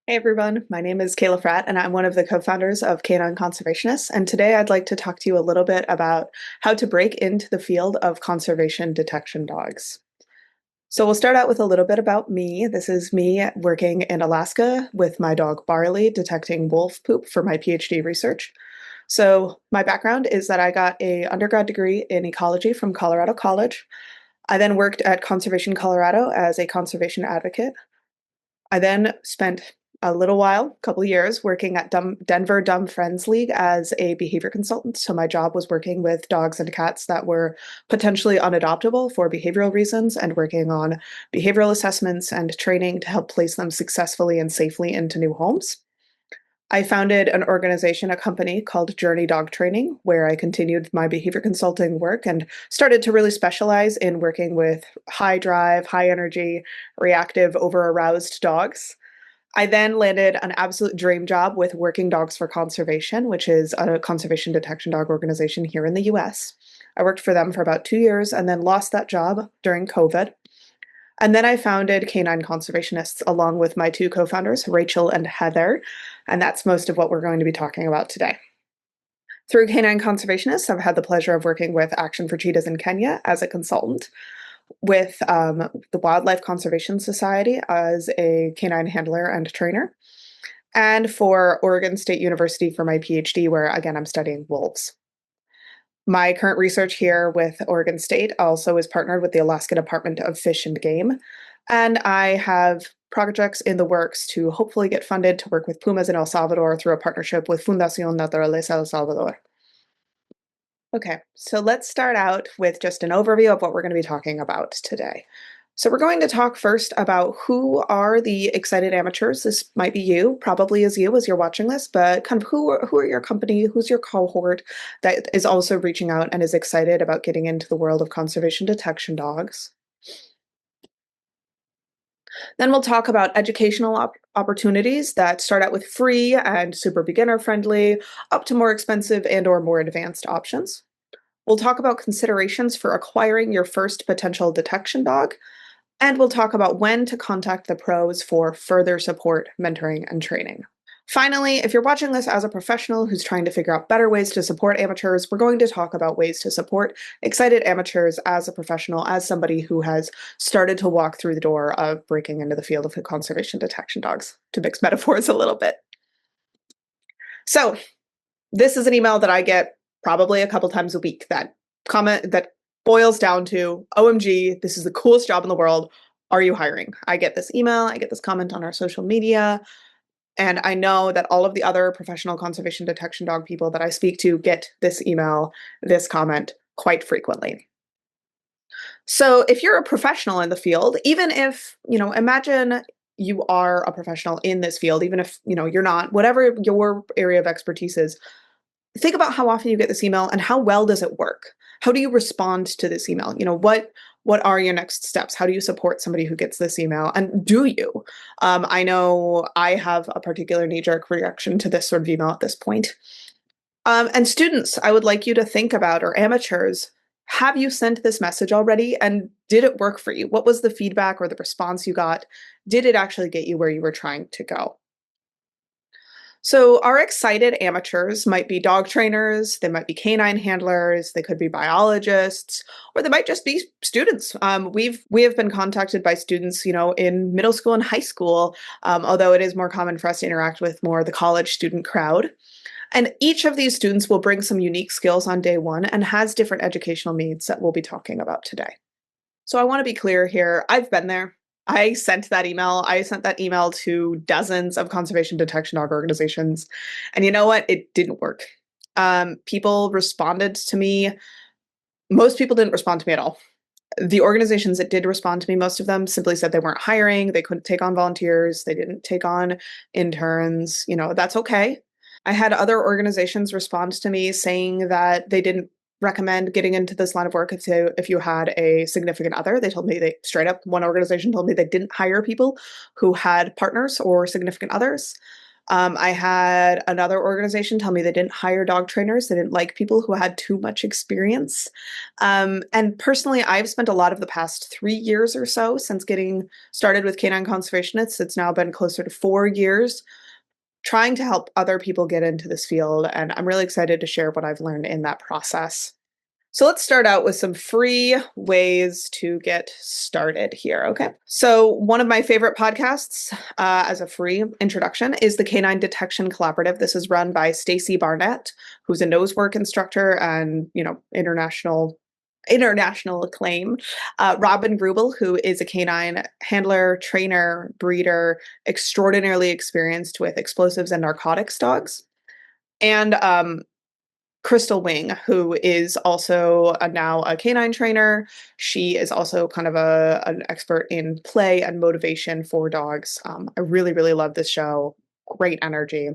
Hey everyone, my name is Kayla Fratt, and I'm one of the co-founders of Canine Conservationists. And today I'd like to talk to you a little bit about how to break into the field of conservation detection dogs. So we'll start out with a little bit about me. This is me working in Alaska with my dog Barley, detecting wolf poop for my PhD research. So my background is that I got a undergrad degree in ecology from Colorado College. I then worked at Conservation Colorado as a conservation advocate. I then spent a little while, a couple of years, working at Denver Dumb Friends League as a behavior consultant. So my job was working with dogs and cats that were potentially unadoptable for behavioral reasons and working on behavioral assessments and training to help place them successfully and safely into new homes. I founded an organization, a company called Journey Dog Training, where I continued my behavior consulting work and started to really specialize in working with high drive, high energy, reactive, over aroused dogs. I then landed an absolute dream job with Working Dogs for Conservation, which is a conservation detection dog organization here in the US. I worked for them for about 2 years and then lost that job during COVID. And then I founded Canine Conservationists along with my two co founders, Rachel and Heather. And that's most of what we're going to be talking about today. Through Canine Conservationists, I've had the pleasure of working with Action for Cheetahs in Kenya as a consultant, with the Wildlife Conservation Society as a canine handler and trainer, and for Oregon State University for my PhD, where again I'm studying wolves. My current research here with Oregon State also is partnered with the Alaska Department of Fish and Game, and I have projects in the works to hopefully get funded to work with pumas in El Salvador through a partnership with Fundación Naturaleza El Salvador. Okay, so let's start out with just an overview of what we're going to be talking about today. So we're going to talk first about who are the excited amateurs. This might be you, probably is you as you're watching this, but kind of who are your company, who's your cohort that is also reaching out and is excited about getting into the world of conservation detection dogs. Then we'll talk about educational opportunities that start out with free and super beginner friendly, up to more expensive and or more advanced options. We'll talk about considerations for acquiring your first potential detection dog, and we'll talk about when to contact the pros for further support, mentoring, and training. Finally, if you're watching this as a professional who's trying to figure out better ways to support amateurs, we're going to talk about ways to support excited amateurs as a professional, as somebody who has started to walk through the door of breaking into the field of conservation detection dogs, to mix metaphors a little bit. So, this is an email that I get probably a couple times a week that boils down to, OMG, this is the coolest job in the world. Are you hiring? I get this email, I get this comment on our social media, and I know that all of the other professional conservation detection dog people that I speak to get this email, this comment quite frequently. So if you're a professional in the field, even if, imagine you are a professional in this field, even if, you're not, whatever your area of expertise is, think about how often you get this email and how well does it work? How do you respond to this email? What are your next steps? How do you support somebody who gets this email? And do you? I know I have a particular knee-jerk reaction to this sort of email at this point. And students, I would like you to think about, or amateurs, have you sent this message already? And did it work for you? What was the feedback or the response you got? Did it actually get you where you were trying to go? So, our excited amateurs might be dog trainers, they might be canine handlers, they could be biologists, or they might just be students. We have been contacted by students, in middle school and high school, although it is more common for us to interact with more the college student crowd. And each of these students will bring some unique skills on day one and has different educational needs that we'll be talking about today. So I want to be clear here. I've been there. I sent that email. I sent that email to dozens of conservation detection dog organizations. And you know what? It didn't work. People responded to me. Most people didn't respond to me at all. The organizations that did respond to me, most of them simply said they weren't hiring, they couldn't take on volunteers, they didn't take on interns. That's okay. I had other organizations respond to me saying that they didn't recommend getting into this line of work if you had a significant other. They told me they straight up, one organization told me they didn't hire people who had partners or significant others. I had another organization tell me they didn't hire dog trainers. They didn't like people who had too much experience. And personally, I've spent a lot of the past 3 years or so since getting started with canine conservationists. It's now been closer to 4 years trying to help other people get into this field. And I'm really excited to share what I've learned in that process. So let's start out with some free ways to get started here. Okay. So, one of my favorite podcasts as a free introduction is the Canine Detection Collaborative. This is run by Stacy Barnett, who's a nose work instructor and, international acclaim. Robin Grubel, who is a canine handler, trainer, breeder, extraordinarily experienced with explosives and narcotics dogs. And Crystal Wing, who is also now a canine trainer. She is also kind of an expert in play and motivation for dogs. I really, really love this show. Great energy.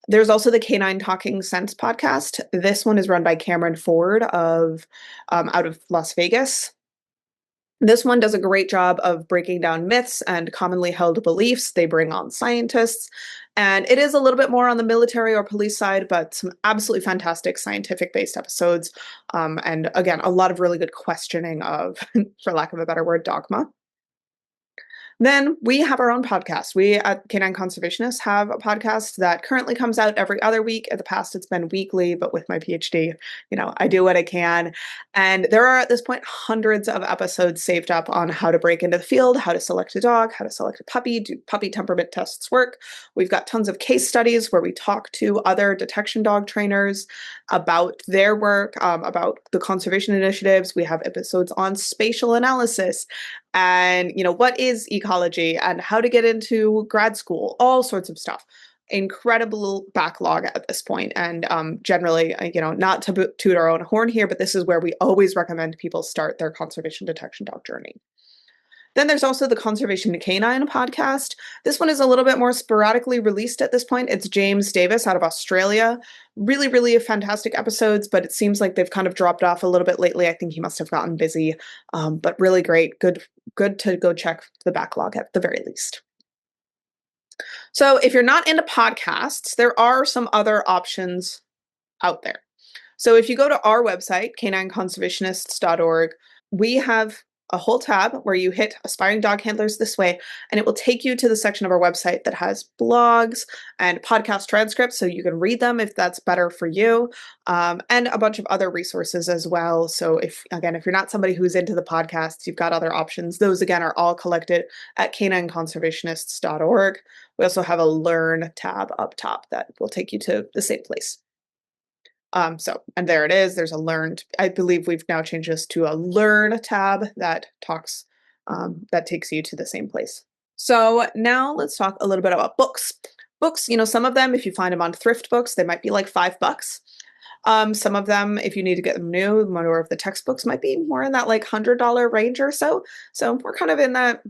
There's also the Canine Talking Sense podcast. This one is run by Cameron Ford of out of Las Vegas. This one does a great job of breaking down myths and commonly held beliefs. They bring on scientists, and it is a little bit more on the military or police side, but some absolutely fantastic scientific based episodes. And again, a lot of really good questioning of, for lack of a better word, dogma. Then we have our own podcast. We at Canine Conservationists have a podcast that currently comes out every other week. In the past, it's been weekly, but with my PhD, I do what I can. And there are at this point hundreds of episodes saved up on how to break into the field, how to select a dog, how to select a puppy, do puppy temperament tests work. We've got tons of case studies where we talk to other detection dog trainers about their work, about the conservation initiatives. We have episodes on spatial analysis and what is ecology and how to get into grad school, all sorts of stuff. Incredible backlog at this point. And generally, not to toot our own horn here, but this is where we always recommend people start their conservation detection dog journey. Then there's also the Conservation Canine podcast. This one is a little bit more sporadically released at this point. It's James Davis out of Australia. Really, really fantastic episodes, but it seems like they've kind of dropped off a little bit lately. I think he must have gotten busy, but really great. Good to go check the backlog at the very least. So if you're not into podcasts, there are some other options out there. So if you go to our website, canineconservationists.org, we have a whole tab where you hit aspiring dog handlers this way, and it will take you to the section of our website that has blogs and podcast transcripts. So you can read them if that's better for you, and a bunch of other resources as well. So if you're not somebody who's into the podcasts, you've got other options. Those again are all collected at canineconservationists.org. We also have a learn tab up top that will take you to the same place. And there it is. There's a learned, I believe we've now changed this to a learn tab that that takes you to the same place. So now let's talk a little bit about books. Books, some of them, if you find them on thrift books, they might be like $5. Some of them, if you need to get them new, more of the textbooks might be more in that like $100 range or so. So we're kind of in that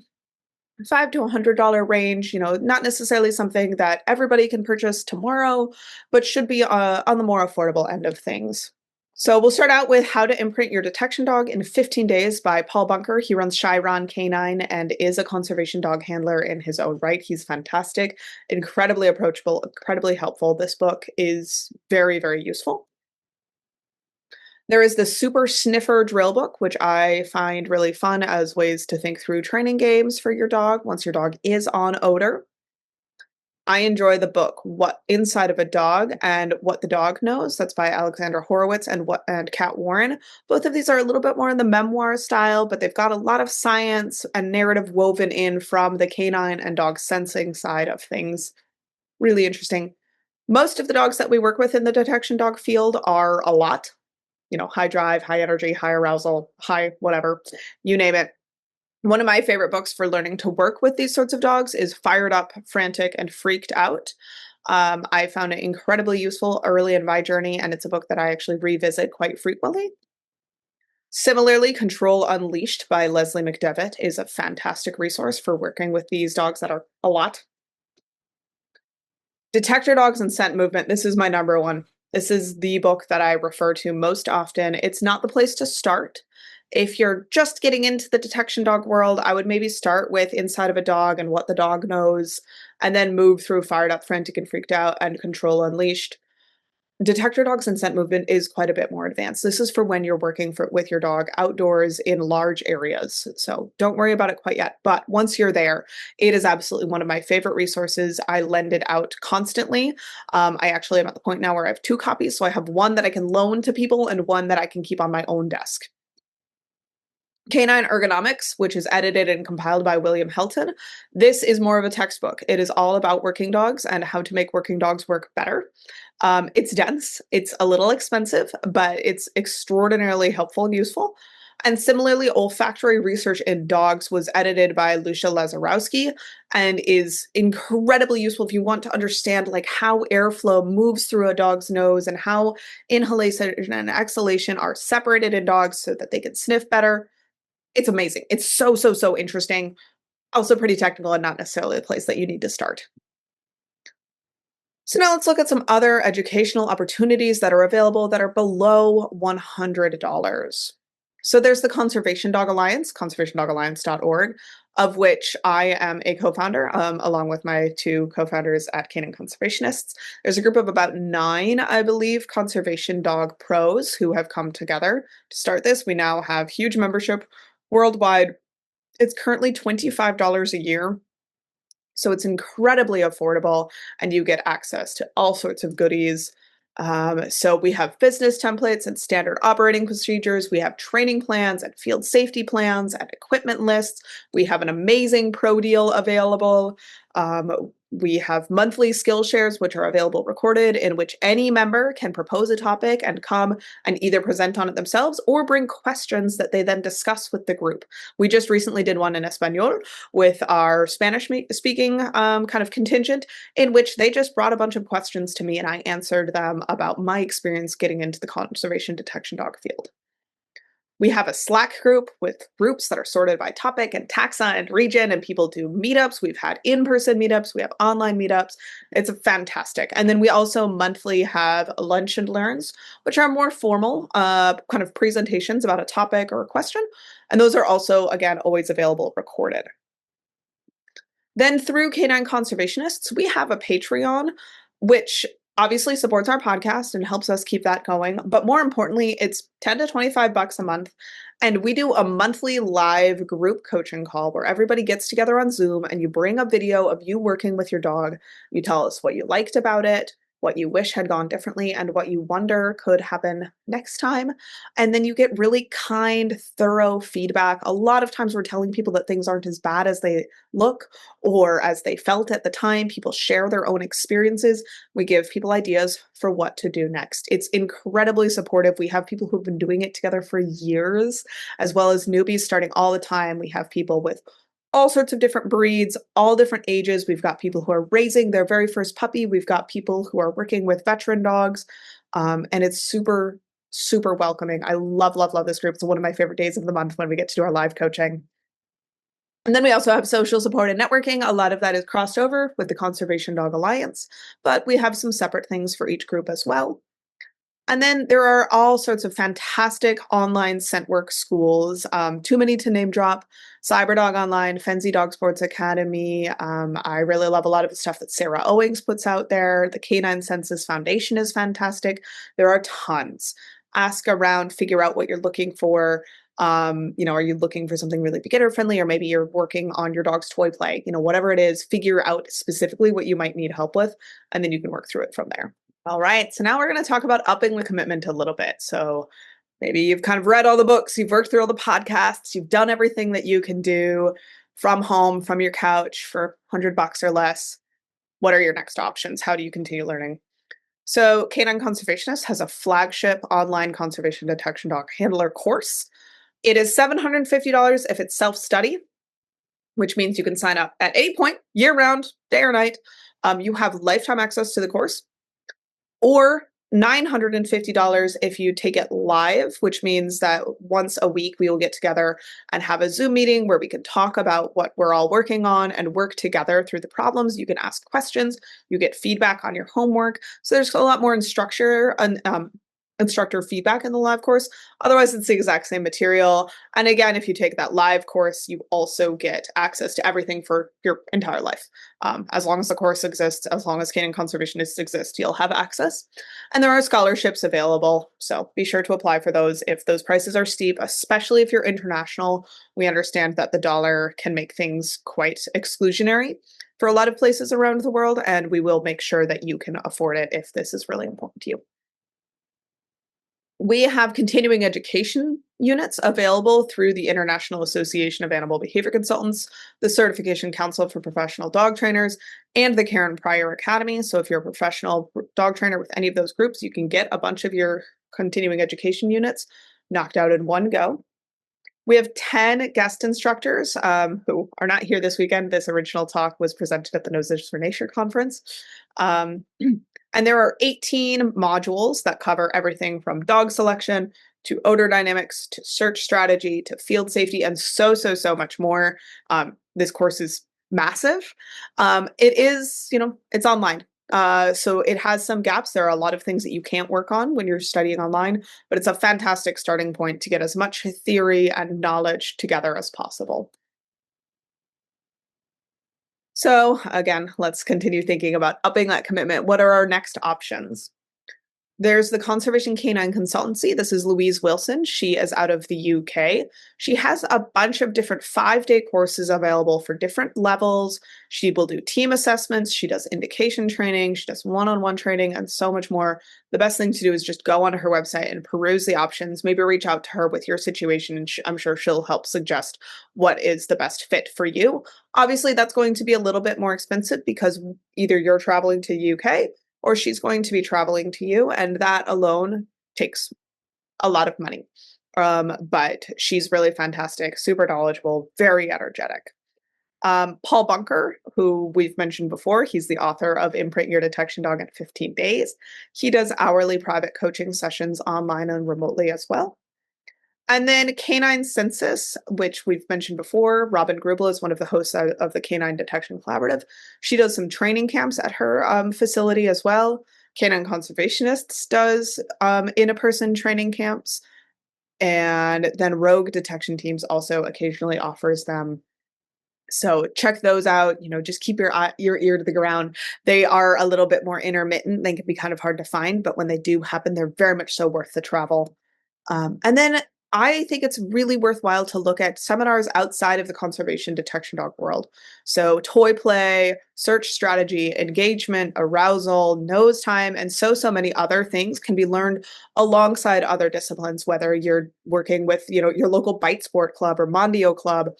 $5 to $100 range, not necessarily something that everybody can purchase tomorrow, but should be on the more affordable end of things. So we'll start out with How to Imprint Your Detection Dog in 15 Days by Paul Bunker. He runs Chiron Canine and is a conservation dog handler in his own right. He's fantastic, incredibly approachable, incredibly helpful. This book is very, very useful. There is the Super Sniffer Drill Book, which I find really fun as ways to think through training games for your dog once your dog is on odor. I enjoy the book What Inside of a Dog and What the Dog Knows. That's by Alexandra Horowitz and Kat Warren. Both of these are a little bit more in the memoir style, but they've got a lot of science and narrative woven in from the canine and dog sensing side of things. Really interesting. Most of the dogs that we work with in the detection dog field are a lot. High drive, high energy, high arousal, high whatever, you name it. One of my favorite books for learning to work with these sorts of dogs is Fired Up, Frantic, and Freaked Out. I found it incredibly useful early in my journey, and it's a book that I actually revisit quite frequently. Similarly, Control Unleashed by Leslie McDevitt is a fantastic resource for working with these dogs that are a lot. Detector Dogs and Scent Movement. This is my number one. This is the book that I refer to most often. It's not the place to start. If you're just getting into the detection dog world, I would maybe start with inside of a dog and what the dog knows, and then move through fired up, frantic, and freaked out, and control unleashed. Detector dogs and scent movement is quite a bit more advanced. This is for when you're working with your dog outdoors in large areas. So don't worry about it quite yet. But once you're there, it is absolutely one of my favorite resources. I lend it out constantly. I actually am at the point now where I have two copies. So I have one that I can loan to people and one that I can keep on my own desk. Canine Ergonomics, which is edited and compiled by William Helton. This is more of a textbook. It is all about working dogs and how to make working dogs work better. It's dense, it's a little expensive, but it's extraordinarily helpful and useful. And similarly, olfactory research in dogs was edited by Lucia Lazarowski and is incredibly useful if you want to understand like how airflow moves through a dog's nose and how inhalation and exhalation are separated in dogs so that they can sniff better. It's amazing. It's so, so, so interesting. Also pretty technical and not necessarily a place that you need to start. So now let's look at some other educational opportunities that are available that are below $100. So there's the Conservation Dog Alliance, conservationdogalliance.org, of which I am a co-founder, along with my two co-founders at Canine Conservationists. There's a group of about 9, I believe, conservation dog pros who have come together to start this. We now have huge membership worldwide. It's currently $25 a year, so it's incredibly affordable, and you get access to all sorts of goodies. So we have business templates and standard operating procedures. We have training plans and field safety plans and equipment lists. We have an amazing pro deal available. We have monthly skill shares, which are available recorded, in which any member can propose a topic and come and either present on it themselves or bring questions that they then discuss with the group. We just recently did one in Espanol with our Spanish speaking kind of contingent, in which they just brought a bunch of questions to me and I answered them about my experience getting into the conservation detection dog field. We have a Slack group with groups that are sorted by topic and taxa and region, and people do meetups. We've had in-person meetups, we have online meetups. It's fantastic. And then we also monthly have lunch and learns, which are more formal kind of presentations about a topic or a question. And those are also, again, always available recorded. Then through Canine Conservationists, we have a Patreon, which obviously supports our podcast and helps us keep that going. But more importantly, it's 10 to 25 bucks a month. And we do a monthly live group coaching call where everybody gets together on Zoom and you bring a video of you working with your dog. You tell us what you liked about it, what you wish had gone differently, and what you wonder could happen next time. And then you get really kind, thorough feedback. A lot of times we're telling people that things aren't as bad as they look or as they felt at the time. People share their own experiences. We give people ideas for what to do next. It's incredibly supportive. We have people who've been doing it together for years, as well as newbies starting all the time. We have people with all sorts of different breeds, all different ages. We've got people who are raising their very first puppy. We've got people who are working with veteran dogs. And it's super, super welcoming. I love, love, love this group. It's one of my favorite days of the month when we get to do our live coaching. And then we also have social support and networking. A lot of that is crossed over with the Conservation Dog Alliance, but we have some separate things for each group as well. And then there are all sorts of fantastic online scent work schools, too many to name drop. Cyberdog Online, Fenzi Dog Sports Academy. I really love a lot of the stuff that Sarah Owings puts out there. The Canine Census Foundation is fantastic. There are tons. Ask around, figure out what you're looking for. Are you looking for something really beginner friendly, or maybe you're working on your dog's toy play? Whatever it is, figure out specifically what you might need help with, and then you can work through it from there. All right, so now we're going to talk about upping the commitment a little bit. So maybe you've kind of read all the books, you've worked through all the podcasts, you've done everything that you can do from home, from your couch for $100 or less. What are your next options? How do you continue learning? So Canine Conservationist has a flagship online conservation detection dog handler course. It is $750 if it's self-study, which means you can sign up at any point, year-round, day or night. You have lifetime access to the course. Or $950 if you take it live, which means that once a week we will get together and have a Zoom meeting where we can talk about what we're all working on and work together through the problems. You can ask questions, you get feedback on your homework. So there's a lot more in structure and instructor feedback in the live course. Otherwise, it's the exact same material. And again, if you take that live course, you also get access to everything for your entire life. As long as the course exists, as long as canine conservationists exist, you'll have access. And there are scholarships available. So be sure to apply for those if those prices are steep, especially if you're international. We understand that the dollar can make things quite exclusionary for a lot of places around the world, and we will make sure that you can afford it if this is really important to you. We have continuing education units available through the International Association of Animal Behavior Consultants, the Certification Council for Professional Dog Trainers, and the Karen Pryor Academy. So, if you're a professional dog trainer with any of those groups, you can get a bunch of your continuing education units knocked out in one go. We have 10 guest instructors who are not here this weekend. This original talk was presented at the Noses for Nature conference. Um, and there are 18 modules that cover everything from dog selection to odor dynamics to search strategy to field safety and so much more. This course is massive. It is, it's online. So it has some gaps. There are a lot of things that you can't work on when you're studying online, but it's a fantastic starting point to get as much theory and knowledge together as possible. So again, let's continue thinking about upping that commitment. What are our next options? There's the Conservation Canine Consultancy. This is Louise Wilson. She is out of the UK. She has a bunch of different 5-day courses available for different levels. She will do team assessments. She does indication training. She does one-on-one training and so much more. The best thing to do is just go onto her website and peruse the options. Maybe reach out to her with your situation, and I'm sure she'll help suggest what is the best fit for you. Obviously, that's going to be a little bit more expensive because either you're traveling to UK or she's going to be traveling to you, and that alone takes a lot of money. But she's really fantastic, super knowledgeable, very energetic. Paul Bunker, who we've mentioned before, he's the author of Imprint Your Detection Dog in 15 Days. He does hourly private coaching sessions online and remotely as well. And then Canine Census, which we've mentioned before. Robin Grubel is one of the hosts of the Canine Detection Collaborative. She does some training camps at her facility as well. Canine Conservationists does in-person training camps. And then Rogue Detection Teams also occasionally offers them. So check those out. Just keep your ear to the ground. They are a little bit more intermittent. They can be kind of hard to find, but when they do happen, they're very much so worth the travel. And then I think it's really worthwhile to look at seminars outside of the conservation detection dog world. So toy play, search strategy, engagement, arousal, nose time, and so many other things can be learned alongside other disciplines, whether you're working with, your local bite sport club or Mondio club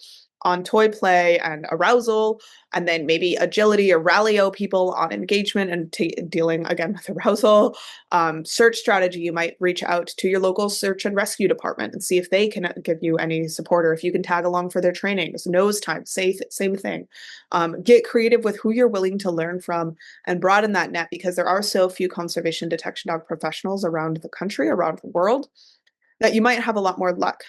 on toy play and arousal, and then maybe agility or rallyo people on engagement and dealing again with arousal. Search strategy, you might reach out to your local search and rescue department and see if they can give you any support or if you can tag along for their trainings. Nose time, same thing. Get creative with who you're willing to learn from and broaden that net because there are so few conservation detection dog professionals around the country, around the world, that you might have a lot more luck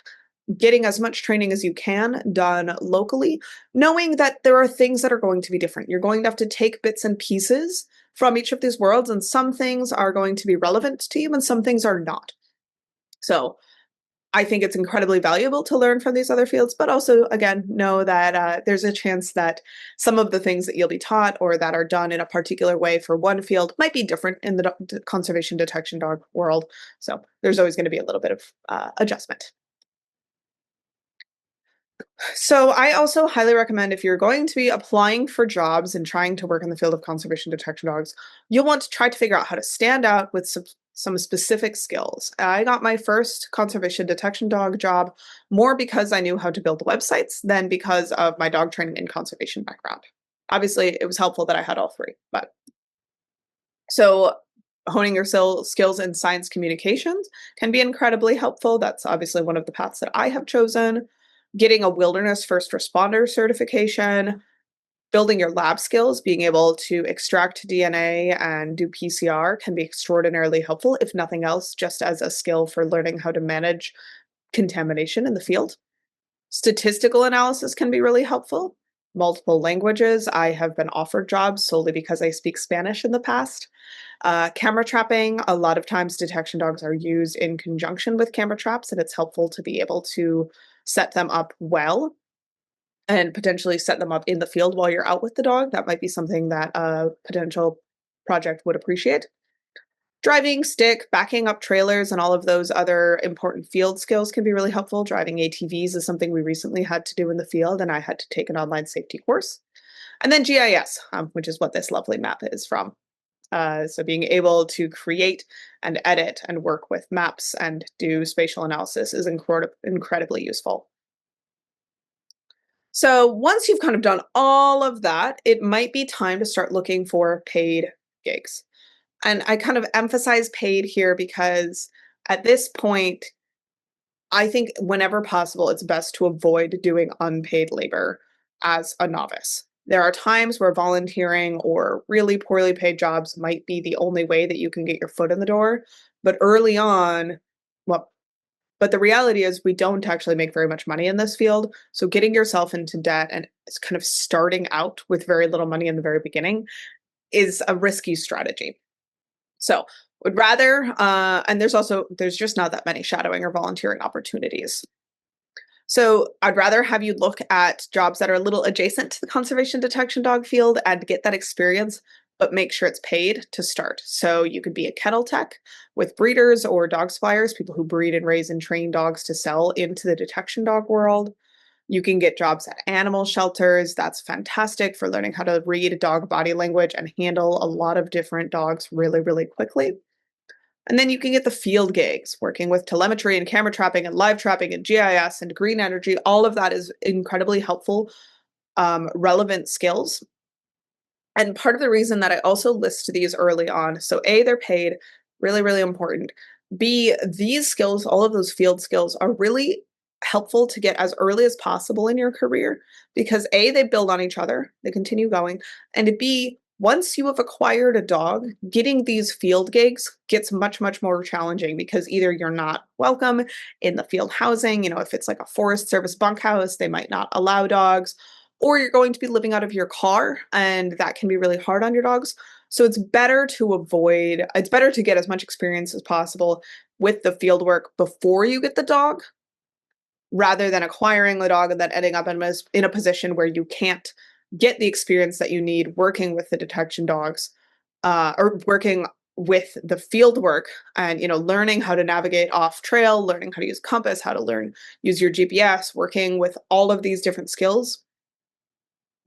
getting as much training as you can done locally, knowing that there are things that are going to be different. You're going to have to take bits and pieces from each of these worlds, and some things are going to be relevant to you and some things are not. So I think it's incredibly valuable to learn from these other fields, but also, again, know that there's a chance that some of the things that you'll be taught or that are done in a particular way for one field might be different in the conservation detection dog world. So there's always going to be a little bit of adjustment. So I also highly recommend if you're going to be applying for jobs and trying to work in the field of conservation detection dogs, you'll want to try to figure out how to stand out with some specific skills. I got my first conservation detection dog job more because I knew how to build websites than because of my dog training and conservation background. Obviously, it was helpful that I had all three, but so honing your skills in science communications can be incredibly helpful. That's obviously one of the paths that I have chosen. Getting a wilderness first responder certification, building your lab skills, being able to extract DNA and do PCR can be extraordinarily helpful, if nothing else, just as a skill for learning how to manage contamination in the field. Statistical analysis can be really helpful. multiple languages. I have been offered jobs solely because I speak Spanish in the past. Camera trapping, a lot of times detection dogs are used in conjunction with camera traps, and it's helpful to be able to set them up well and potentially set them up in the field while you're out with the dog. That might be something that a potential project would appreciate. Driving, stick, backing up trailers, and all of those other important field skills can be really helpful. Driving ATVs is something we recently had to do in the field, and I had to take an online safety course. And then GIS, which is what this lovely map is from. So being able to create and edit and work with maps and do spatial analysis is incredibly useful. So once you've kind of done all of that, it might be time to start looking for paid gigs. And I kind of emphasize paid here because at this point, I think whenever possible, it's best to avoid doing unpaid labor as a novice. There are times where volunteering or really poorly paid jobs might be the only way that you can get your foot in the door. But early on, well, but the reality is we don't actually make very much money in this field. So getting yourself into debt and kind of starting out with very little money in the very beginning is a risky strategy. So would rather, and there's just not that many shadowing or volunteering opportunities. So I'd rather have you look at jobs that are a little adjacent to the conservation detection dog field and get that experience, but make sure it's paid to start. So you could be a kennel tech with breeders or dog suppliers, people who breed and raise and train dogs to sell into the detection dog world. You can get jobs at animal shelters. That's fantastic for learning how to read dog body language and handle a lot of different dogs really, really quickly. And then you can get the field gigs, working with telemetry and camera trapping and live trapping and GIS and green energy. All of that is incredibly helpful, relevant skills. And part of the reason that I also list these early on, so A, they're paid, really, really important. B, these skills, all of those field skills are really helpful to get as early as possible in your career because A, they build on each other, they continue going. And B, once you have acquired a dog, getting these field gigs gets much, much more challenging because either you're not welcome in the field housing, if it's like a Forest Service bunkhouse, they might not allow dogs, or you're going to be living out of your car, and that can be really hard on your dogs. So it's better to get as much experience as possible with the field work before you get the dog, rather than acquiring the dog and then ending up in a position where you can't get the experience that you need working with the detection dogs, or working with the field work and learning how to navigate off trail, learning how to use compass, how to use your GPS, working with all of these different skills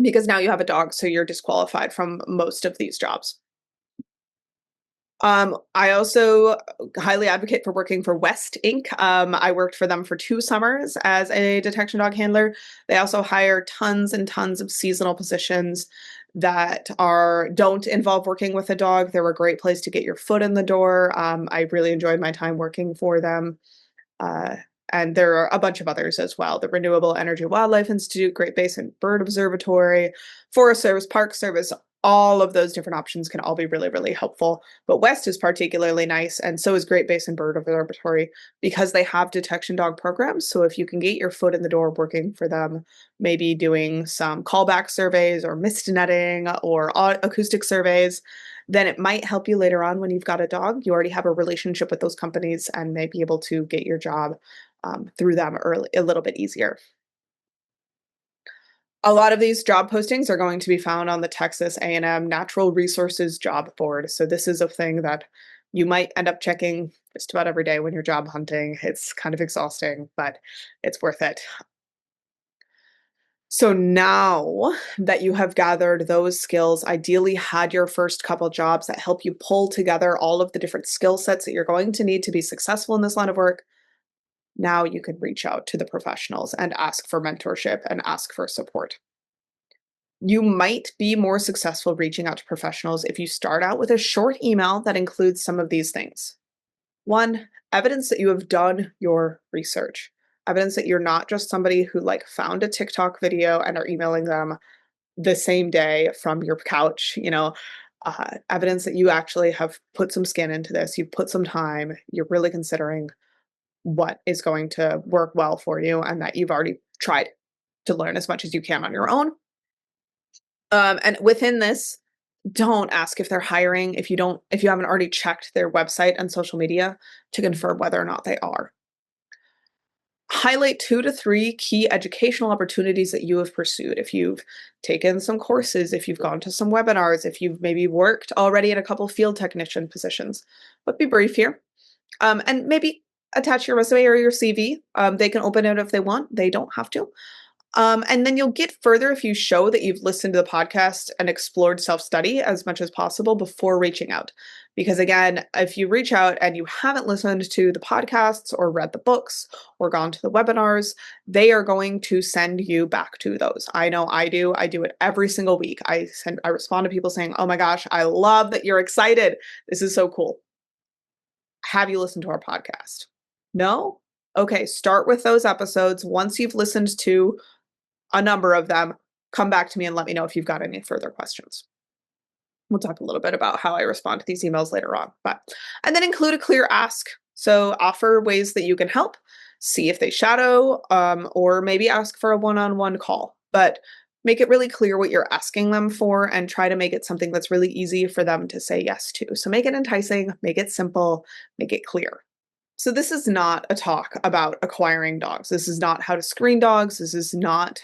because now you have a dog, so you're disqualified from most of these jobs. I also highly advocate for working for West Inc. I worked for them for 2 summers as a detection dog handler. They also hire tons and tons of seasonal positions that are don't involve working with a dog. They're a great place to get your foot in the door. I really enjoyed my time working for them. Uh, and there are a bunch of others as well. The Renewable Energy Wildlife Institute, Great Basin Bird Observatory, Forest Service, Park Service, all of those different options can all be really, really helpful. But West is particularly nice, and so is Great Basin Bird Observatory because they have detection dog programs. So if you can get your foot in the door working for them, maybe doing some callback surveys or mist netting or acoustic surveys, then it might help you later on when you've got a dog. You already have a relationship with those companies and may be able to get your job through them early, a little bit easier. A lot of these job postings are going to be found on the Texas A&M Natural Resources Job Board. So this is a thing that you might end up checking just about every day when you're job hunting. It's kind of exhausting, but it's worth it. So now that you have gathered those skills, ideally had your first couple jobs that help you pull together all of the different skill sets that you're going to need to be successful in this line of work, now you can reach out to the professionals and ask for mentorship and ask for support. You might be more successful reaching out to professionals if you start out with a short email that includes some of these things. One, evidence that you have done your research. Evidence that you're not just somebody who found a TikTok video and are emailing them the same day from your couch, evidence that you actually have put some skin into this, you've put some time, you're really considering what is going to work well for you, and that you've already tried to learn as much as you can on your own. And within this, don't ask if they're hiring if you haven't already checked their website and social media to confirm whether or not they are. Highlight 2 to 3 key educational opportunities that you have pursued. If you've taken some courses, if you've gone to some webinars, if you've maybe worked already in a couple field technician positions. But be brief here. And maybe attach your resume or your CV. They can open it if they want. They don't have to. And then you'll get further if you show that you've listened to the podcast and explored self study as much as possible before reaching out. Because again, if you reach out and you haven't listened to the podcasts or read the books or gone to the webinars, they are going to send you back to those. I know I do. I do it every single week. I respond to people saying, "Oh my gosh, I love that you're excited. This is so cool. Have you listened to our podcast?" No? Okay, start with those episodes. Once you've listened to a number of them, come back to me and let me know if you've got any further questions. We'll talk a little bit about how I respond to these emails later on. And then include a clear ask. So offer ways that you can help, see if they shadow, or maybe ask for a one-on-one call. But make it really clear what you're asking them for and try to make it something that's really easy for them to say yes to. So make it enticing, make it simple, make it clear. So this is not a talk about acquiring dogs. This is not how to screen dogs. This is not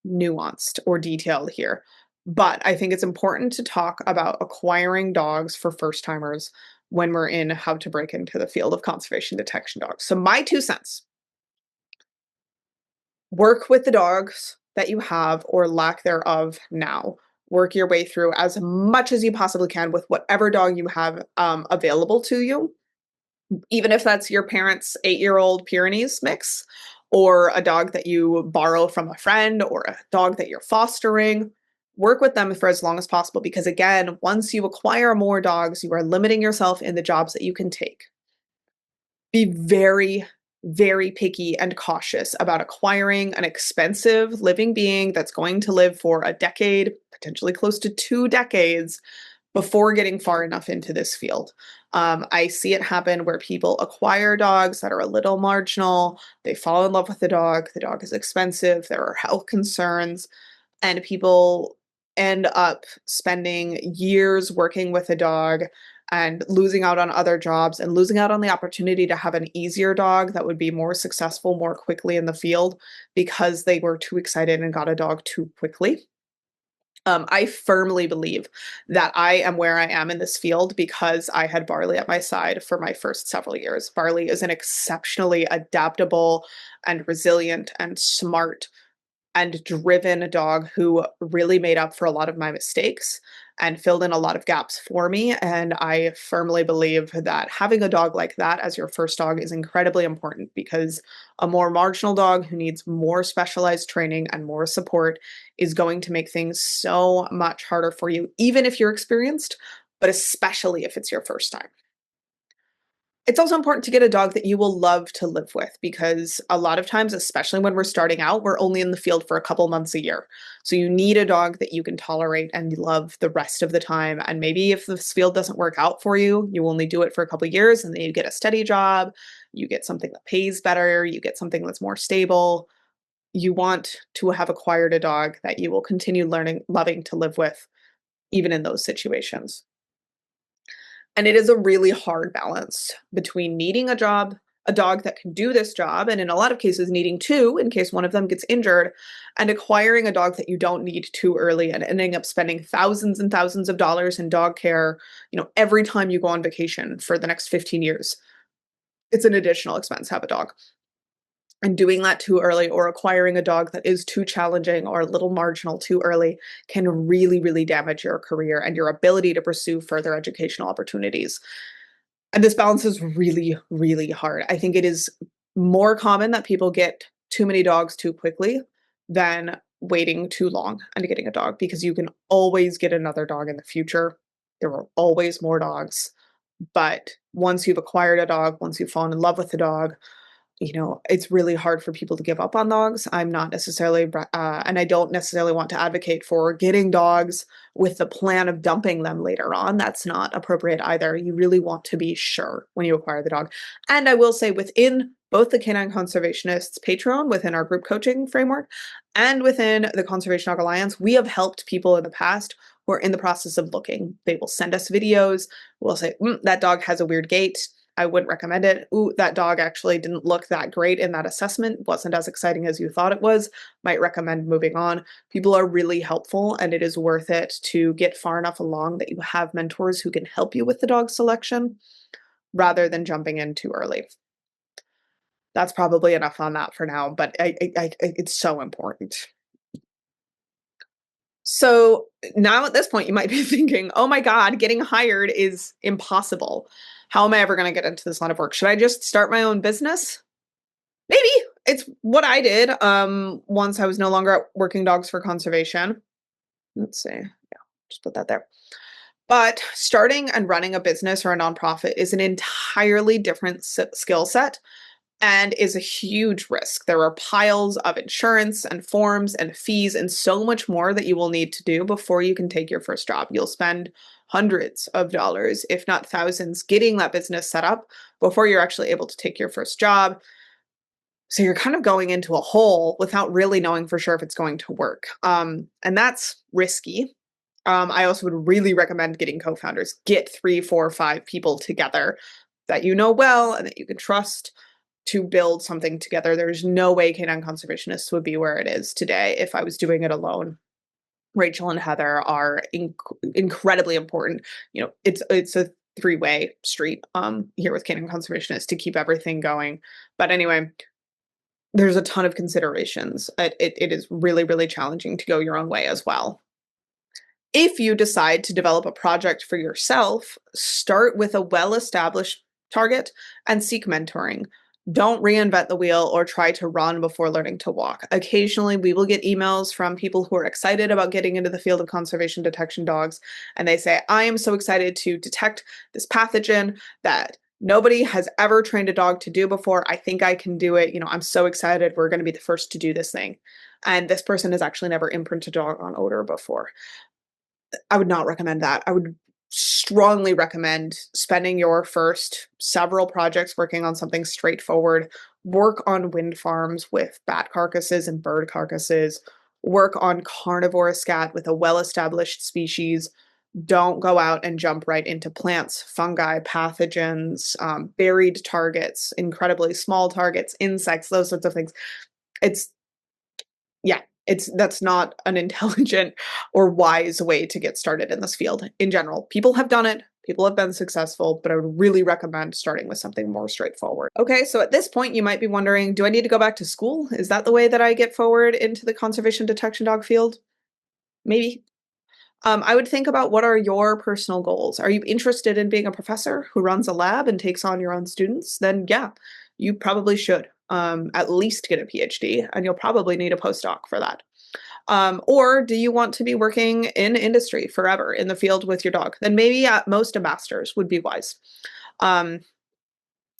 nuanced or detailed here. But I think it's important to talk about acquiring dogs for first timers when we're in how to break into the field of conservation detection dogs. So, my 2 cents: work with the dogs that you have or lack thereof now. Work your way through as much as you possibly can with whatever dog you have available to you, even if that's your parents' 8-year-old Pyrenees mix, or a dog that you borrow from a friend, or a dog that you're fostering. Work with them for as long as possible because, again, once you acquire more dogs, you are limiting yourself in the jobs that you can take. Be very, very picky and cautious about acquiring an expensive living being that's going to live for a decade, potentially close to 2 decades, before getting far enough into this field. I see it happen where people acquire dogs that are a little marginal. They fall in love with the dog is expensive, there are health concerns, and people end up spending years working with a dog and losing out on other jobs and losing out on the opportunity to have an easier dog that would be more successful more quickly in the field because they were too excited and got a dog too quickly. I firmly believe that I am where I am in this field because I had Barley at my side for my first several years. Barley is an exceptionally adaptable and resilient and smart and driven dog who really made up for a lot of my mistakes and filled in a lot of gaps for me. And I firmly believe that having a dog like that as your first dog is incredibly important because a more marginal dog who needs more specialized training and more support is going to make things so much harder for you, even if you're experienced, but especially if it's your first time. It's also important to get a dog that you will love to live with because a lot of times, especially when we're starting out, we're only in the field for a couple months a year. So you need a dog that you can tolerate and love the rest of the time. And maybe if this field doesn't work out for you, you only do it for a couple years and then you get a steady job, you get something that pays better, you get something that's more stable. You want to have acquired a dog that you will continue learning, loving to live with, even in those situations. And it is a really hard balance between needing a dog that can do this job, and in a lot of cases needing two in case one of them gets injured, and acquiring a dog that you don't need too early and ending up spending thousands and thousands of dollars in dog care, every time you go on vacation for the next 15 years. It's an additional expense to have a dog. And doing that too early or acquiring a dog that is too challenging or a little marginal too early can really, really damage your career and your ability to pursue further educational opportunities. And this balance is really, really hard. I think it is more common that people get too many dogs too quickly than waiting too long and getting a dog because you can always get another dog in the future. There are always more dogs. But once you've acquired a dog, once you've fallen in love with the dog, it's really hard for people to give up on dogs. I'm not necessarily, and I don't necessarily want to advocate for getting dogs with the plan of dumping them later on. That's not appropriate either. You really want to be sure when you acquire the dog. And I will say within both the Canine Conservationists Patreon within our group coaching framework and within the Conservation Dog Alliance, we have helped people in the past who are in the process of looking. They will send us videos. We'll say, that dog has a weird gait. I wouldn't recommend it. Ooh, that dog actually didn't look that great in that assessment. Wasn't as exciting as you thought it was. Might recommend moving on. People are really helpful, and it is worth it to get far enough along that you have mentors who can help you with the dog selection rather than jumping in too early. That's probably enough on that for now, but it's so important. So now at this point, you might be thinking, oh my God, getting hired is impossible. How am I ever going to get into this line of work? Should I just start my own business? Maybe. It's what I did once I was no longer at working dogs for conservation. Let's see. Yeah, just put that there. But starting and running a business or a nonprofit is an entirely different skill set and is a huge risk. There are piles of insurance and forms and fees and so much more that you will need to do before you can take your first job. You'll spend hundreds of dollars, if not thousands, getting that business set up before you're actually able to take your first job. So you're kind of going into a hole without really knowing for sure if it's going to work. And that's risky. I also would really recommend getting co-founders. Get 3, 4, 5 people together that you know well and that you can trust to build something together. There's no way Canine Conservationists would be where it is today if I was doing it alone. Rachel and Heather are incredibly important. It's a three-way street here with Canine Conservationists to keep everything going. But anyway, there's a ton of considerations. It is really, really challenging to go your own way as well. If you decide to develop a project for yourself, start with a well-established target and seek mentoring. Don't reinvent the wheel or try to run before learning to walk. Occasionally, we will get emails from people who are excited about getting into the field of conservation detection dogs, and they say, I am so excited to detect this pathogen that nobody has ever trained a dog to do before. I think I can do it. I'm so excited. We're going to be the first to do this thing. And this person has actually never imprinted a dog on odor before. I would not recommend that. I would strongly recommend spending your first several projects working on something straightforward. Work on wind farms with bat carcasses and bird carcasses. Work on carnivore scat with a well-established species. Don't go out and jump right into plants, fungi, pathogens, buried targets, incredibly small targets, insects, those sorts of things. It's yeah, that's not an intelligent or wise way to get started in this field in general. People have done it, people have been successful, but I would really recommend starting with something more straightforward. Okay, so at this point, you might be wondering, do I need to go back to school? Is that the way that I get forward into the conservation detection dog field? Maybe. I would think about what are your personal goals? Are you interested in being a professor who runs a lab and takes on your own students? Then yeah, you probably should at least get a PhD, and you'll probably need a postdoc for that. Or do you want to be working in industry forever in the field with your dog? Then maybe at most a master's would be wise. Um,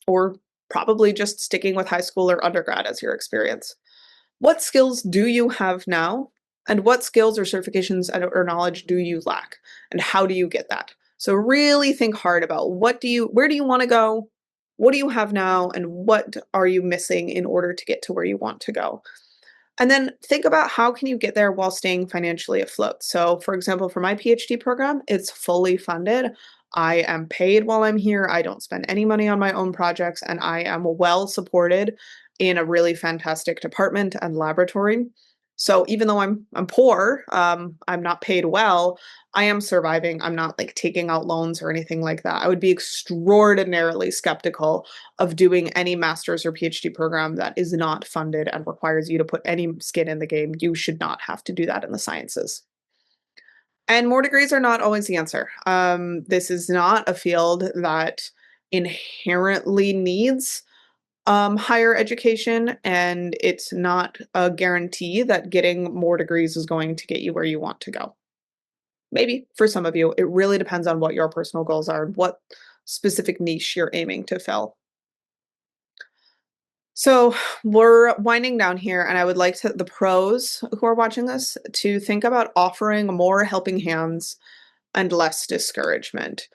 or probably just sticking with high school or undergrad as your experience. What skills do you have now? And what skills or certifications or knowledge do you lack? And how do you get that? So really think hard about where do you want to go? What do you have now? And what are you missing in order to get to where you want to go? And then think about how can you get there while staying financially afloat. So for example, for my PhD program, it's fully funded. I am paid while I'm here. I don't spend any money on my own projects, and I am well supported in a really fantastic department and laboratory. So even though I'm poor, I'm not paid well, I am surviving. I'm not like taking out loans or anything like that. I would be extraordinarily skeptical of doing any master's or PhD program that is not funded and requires you to put any skin in the game. You should not have to do that in the sciences. And more degrees are not always the answer. This is not a field that inherently needs higher education, and it's not a guarantee that getting more degrees is going to get you where you want to go. Maybe for some of you, it really depends on what your personal goals are and what specific niche you're aiming to fill. So we're winding down here, and I would like the pros who are watching this to think about offering more helping hands and less discouragement.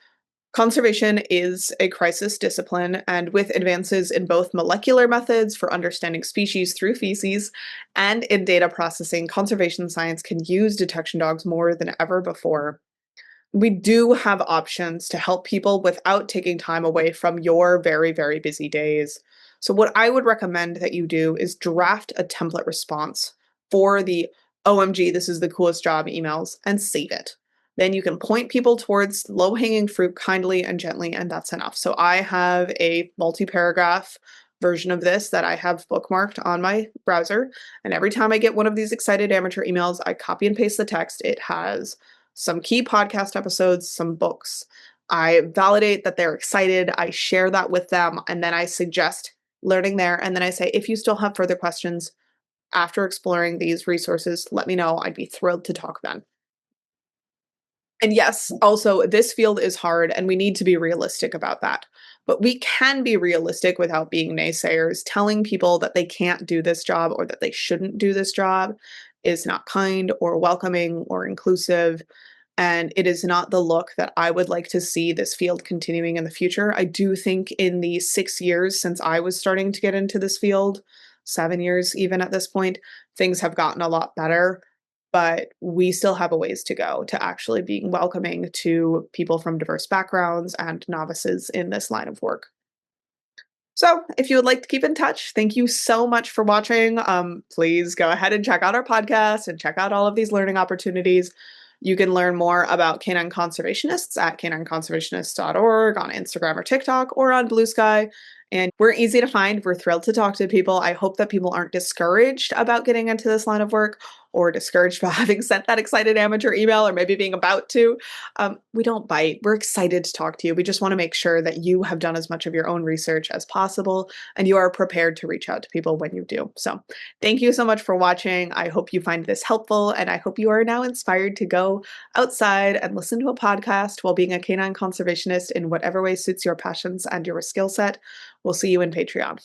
Conservation is a crisis discipline, and with advances in both molecular methods for understanding species through feces and in data processing, conservation science can use detection dogs more than ever before. We do have options to help people without taking time away from your very, very busy days. So, what I would recommend that you do is draft a template response for the OMG, this is the coolest job emails and save it. Then you can point people towards low hanging fruit kindly and gently, and that's enough. So, I have a multi paragraph version of this that I have bookmarked on my browser. And every time I get one of these excited amateur emails, I copy and paste the text. It has some key podcast episodes, some books. I validate that they're excited. I share that with them, and then I suggest learning there. And then I say, if you still have further questions after exploring these resources, let me know. I'd be thrilled to talk then. And yes, also, this field is hard, and we need to be realistic about that. But we can be realistic without being naysayers. Telling people that they can't do this job or that they shouldn't do this job is not kind or welcoming or inclusive. And it is not the look that I would like to see this field continuing in the future. I do think in the 6 years since I was starting to get into this field, 7 years even at this point, things have gotten a lot better. But we still have a ways to go to actually being welcoming to people from diverse backgrounds and novices in this line of work. So, if you would like to keep in touch, thank you so much for watching. Please go ahead and check out our podcast and check out all of these learning opportunities. You can learn more about canine conservationists at canineconservationists.org on Instagram or TikTok or on Blue Sky. And we're easy to find. We're thrilled to talk to people. I hope that people aren't discouraged about getting into this line of work or discouraged about having sent that excited amateur email or maybe being about to. We don't bite. We're excited to talk to you. We just want to make sure that you have done as much of your own research as possible and you are prepared to reach out to people when you do. So, thank you so much for watching. I hope you find this helpful and I hope you are now inspired to go outside and listen to a podcast while being a canine conservationist in whatever way suits your passions and your skill set. We'll see you in Patreon.